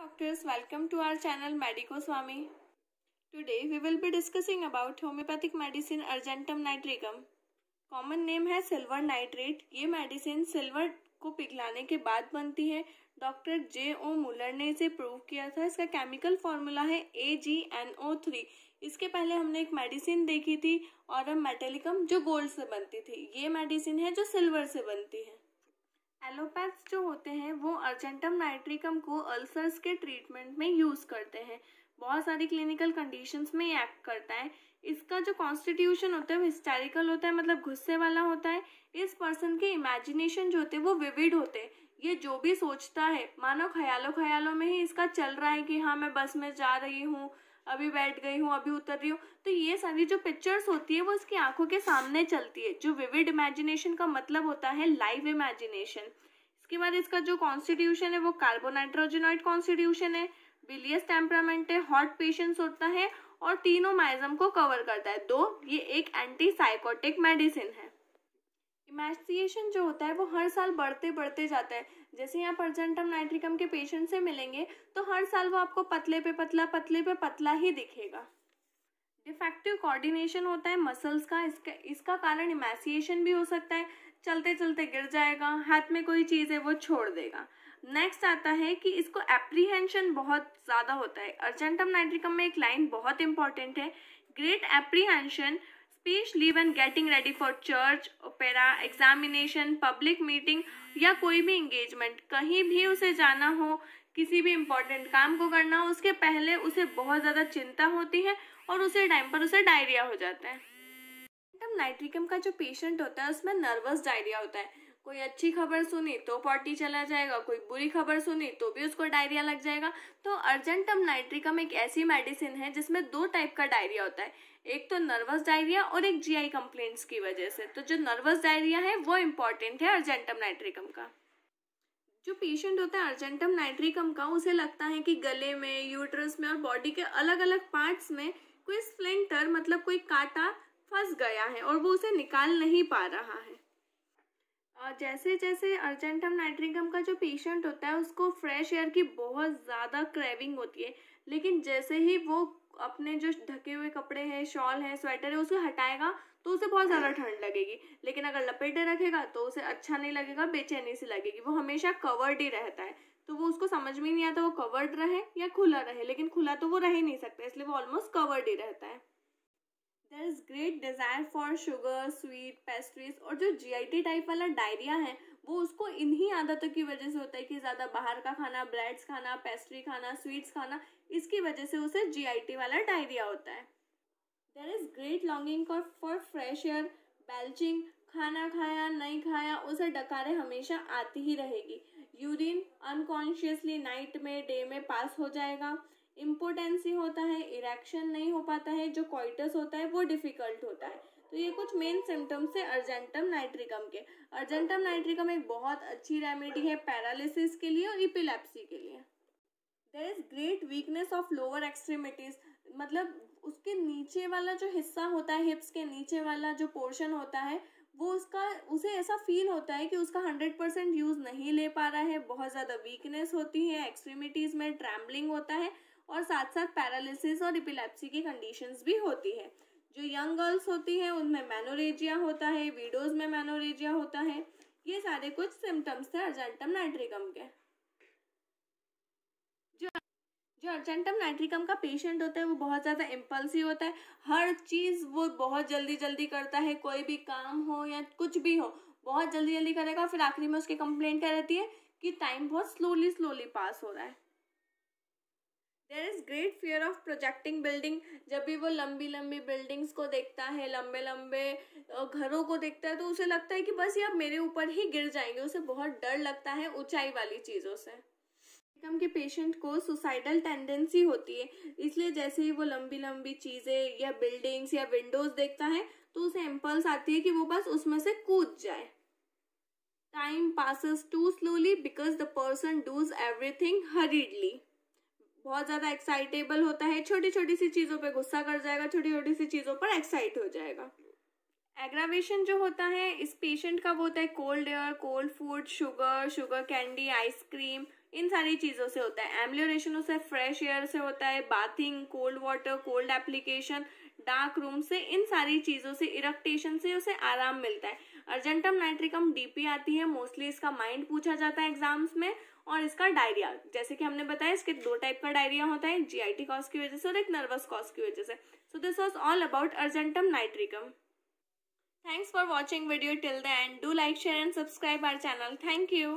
Doctors, welcome to our channel Medico Swami. Today we will be discussing about homeopathic medicine Argentum nitricum. Common name है silver nitrate. ये medicine silver को पिघलाने के बाद बनती है। Doctor J.O. मुलर ने इसे प्रूव किया था। इसका केमिकल फॉर्मूला है AgNO3। इसके पहले हमने एक मेडिसिन देखी थी ऑरम मेटेलिकम जो गोल्ड से बनती थी। ये मेडिसिन है जो सिल्वर से बनती है। एलोपैथ्स जो होते हैं वो अर्जेंटम नाइट्रिकम को अल्सर्स के ट्रीटमेंट में यूज़ करते हैं। बहुत सारी क्लिनिकल कंडीशंस में ये एक्ट करता है। इसका जो कॉन्स्टिट्यूशन होता है वो हिस्टैरिकल होता है, मतलब गुस्से वाला होता है। इस पर्सन के इमेजिनेशन जो होते हैं वो विविड होते हैं। ये जो भी सोचता है मानो ख्यालों में ही इसका चल रहा है कि हाँ मैं बस में जा रही हूँ, अभी बैठ गई हूँ, अभी उतर रही हूँ। तो ये सारी जो पिक्चर्स होती है वो इसकी आंखों के सामने चलती है। जो विविड इमेजिनेशन का मतलब होता है लाइव इमेजिनेशन। इसके बाद इसका जो कॉन्स्टिट्यूशन है वो कार्बोनाइट्रोजेनॉइड कॉन्स्टिट्यूशन है, बिलियस टेम्परामेंट है, हॉट पेशेंस होता है और तीनों माइजम को कवर करता है। दो ये एक एंटी साइकोटिक मेडिसिन है। इमेसिएशन जो होता है वो हर साल बढ़ते जाता है। जैसे यहाँ अर्जेंटम नाइट्रिकम के पेशेंट से मिलेंगे तो हर साल वो आपको पतले पे पतला ही दिखेगा। डिफेक्टिव कोऑर्डिनेशन होता है मसल्स का। इसका कारण इमेसिएशन भी हो सकता है। चलते चलते गिर जाएगा, हाथ में कोई चीज़ है वो छोड़ देगा। नेक्स्ट आता है कि इसको एप्रीहेंशन बहुत ज़्यादा होता है। अर्जेंटम नाइट्रिकम में एक लाइन बहुत इंपॉर्टेंट है, great apprehension specially when getting ready for church, opera, examination, public meeting या कोई भी एंगेजमेंट। कहीं भी उसे जाना हो, किसी भी इम्पोर्टेंट काम को करना हो, उसके पहले उसे बहुत ज़्यादा चिंता होती है और उसे टाइम पर उसे डायरिया हो जाता है। अर्जेंटम नाइट्रिकम का जो पेशेंट होता है उसमें नर्वस डायरिया होता है। कोई अच्छी खबर सुनी तो पॉटी चला जाएगा, कोई बुरी खबर सुनी तो भी उसको डायरिया लग जाएगा। तो अर्जेंटम नाइट्रिकम एक ऐसी मेडिसिन है जिसमें दो टाइप का डायरिया होता है, एक तो नर्वस डायरिया और एक जीआई कंप्लेंट्स की वजह से। तो जो नर्वस डायरिया है वो इम्पॉर्टेंट है अर्जेंटम नाइट्रिकम का। जो पेशेंट होता है अर्जेंटम नाइट्रिकम का, उसे लगता है कि गले में, यूट्रस में और बॉडी के अलग अलग पार्ट्स में कोई स्प्लिंटर मतलब कोई कांटा फंस गया है और वो उसे निकाल नहीं पा रहा है। जैसे जैसे अर्जेंटम नाइट्रिकम का जो पेशेंट होता है उसको फ्रेश एयर की बहुत ज़्यादा क्रेविंग होती है, लेकिन जैसे ही वो अपने जो ढके हुए कपड़े हैं, शॉल है, स्वेटर है, उसे हटाएगा तो उसे बहुत ज़्यादा ठंड लगेगी। लेकिन अगर लपेटे रखेगा तो उसे अच्छा नहीं लगेगा, बेचैनी सी लगेगी। वो हमेशा कवर्ड ही रहता है, तो वो उसको समझ में नहीं आता वो कवर्ड रहे या खुला रहे, लेकिन खुला तो वो रह ही नहीं सकता, इसलिए वो ऑलमोस्ट कवर्ड ही रहता है। There is great desire for sugar, sweet, pastries. और जो जीआईटी टाइप वाला डायरिया है वो उसको इन्हीं आदतों की वजह से होता है कि ज़्यादा बाहर का खाना, ब्रेड्स खाना, पेस्ट्री खाना, स्वीट्स खाना, इसकी वजह से उसे जीआईटी वाला डायरिया होता है। There is great longing for fresh air, belching, खाना खाया नहीं खाया उसे डकारे हमेशा आती ही रहेगी। यूरिन अनकॉन्शियसली नाइट में, डे में पास हो जाएगा। इम्पोटेंसी होता है, इरेक्शन नहीं हो पाता है, जो कॉइटस होता है वो डिफिकल्ट होता है। तो ये कुछ मेन सिम्टम्स है अर्जेंटम नाइट्रिकम के। अर्जेंटम नाइट्रिकम एक बहुत अच्छी रेमेडी है पैरालिसिस के लिए और इपिलेप्सी के लिए। There is great weakness of lower extremities, मतलब उसके नीचे वाला जो हिस्सा होता है, हिप्स के नीचे वाला जो पोर्शन होता है वो उसे ऐसा फील होता है कि उसका 100% यूज़ नहीं ले पा रहा है। बहुत ज़्यादा वीकनेस होती है, एक्सट्रीमिटीज़ में ट्रैम्बलिंग होता है और साथ साथ पैरालिसिस और इपिलेप्सी की कंडीशंस भी होती है। जो यंग गर्ल्स होती हैं उनमें मैनोरेजिया होता है, विडोज में मैनोरेजिया होता है। ये सारे कुछ सिम्टम्स थे अर्जेंटम नाइट्रिकम के। जो अर्जेंटम नाइट्रिकम का पेशेंट होता है वो बहुत ज़्यादा इम्पल्सिव होता है। हर चीज़ वो बहुत जल्दी करता है, कोई भी काम हो या कुछ भी हो बहुत जल्दी करेगा। फिर आखिरी में उसकी कंप्लेंट क्या रहती है कि टाइम बहुत स्लोली पास हो रहा है। There is great fear of projecting building. जब भी वो लंबी बिल्डिंग्स को देखता है, लंबे घरों को देखता है तो उसे लगता है कि बस ये अब मेरे ऊपर ही गिर जाएंगे। उसे बहुत डर लगता है ऊंचाई वाली चीज़ों से। नाइट्रिकम के पेशेंट को सुसाइडल टेंडेंसी होती है, इसलिए जैसे ही वो लंबी चीज़ें या बिल्डिंग्स या विंडोज देखता है तो उसे इम्पल्स आती है कि वो बस उसमें से कूद जाए। Time passes too slowly because the person does everything hurriedly. बहुत ज़्यादा एक्साइटेबल होता है, छोटी सी चीज़ों पे गुस्सा कर जाएगा, छोटी सी चीज़ों पर एक्साइट हो जाएगा। एग्रावेशन जो होता है इस पेशेंट का वो होता है cold air, cold food, sugar candy, ice cream, इन सारी चीज़ों से होता है। एम्लियोरेशन उसे फ्रेश एयर से होता है, bathing, cold water, cold application, dark room से, इन सारी चीज़ों से, इरिटेशन से उसे आराम मिलता है। अर्जेंटम नाइट्रिकम डीपी आती है, मोस्टली इसका माइंड पूछा जाता है एग्जाम्स में। और इसका डायरिया, जैसे कि हमने बताया, इसके 2 टाइप का डायरिया होता है, जीआईटी कॉज की वजह से और एक नर्वस कॉज की वजह से। So this was all about argentum nitricum. Thanks for watching video till the end. Do like, share and subscribe our channel. Thank you.